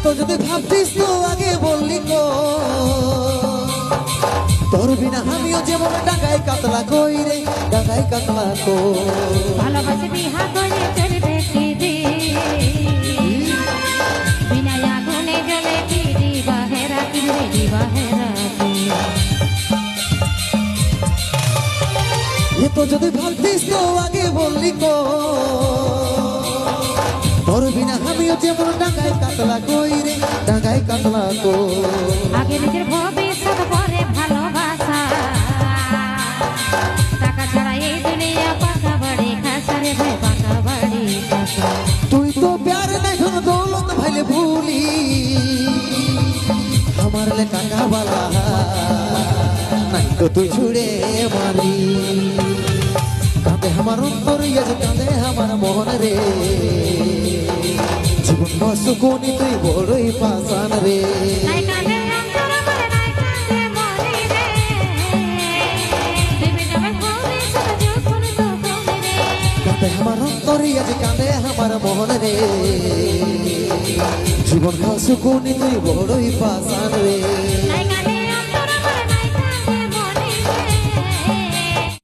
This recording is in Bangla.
তো যদি ভাবতিস তো আগে বললি তো তোর বিনা আমিও যেমন ডাকাই কাতলা কই রে ডাকাই কাতলা কো ভালোবাসে বিহা করে চলবে কি দিন বিনা আগুনে জ্বলে কি দিবা হেরা কি রে দিবা হেরা এ তো যদি ভাবতিস তো আগে বললি তো তোর বিনা আমিও যেমন ডাকাই কাতলা কই রে ডাকাই কাতলা কো আগে নিজের ভবিষ্যৎ পরে ভালোবাসা টাকা ছাড়া এই দুনিয়া পাকা বাড়ি খাসা রে ভাই পাকা বাড়ি খাসা তুই তো প্যার নাই ধন দৌলত ভাইলে ভুলি আমার লে টাকা বালা নাই তো তুই ছুড়ে মারি কাঁদে আমার অন্তর ইয়ে কাঁদে আমার মন রে জীবন সুকুনি তুই বড়ই পাশান রে কাঁদে আমার অন্তর ইয়ে কাঁদে আমার মন রে জীবন সুকুনি তুই বড়ই পাশান রে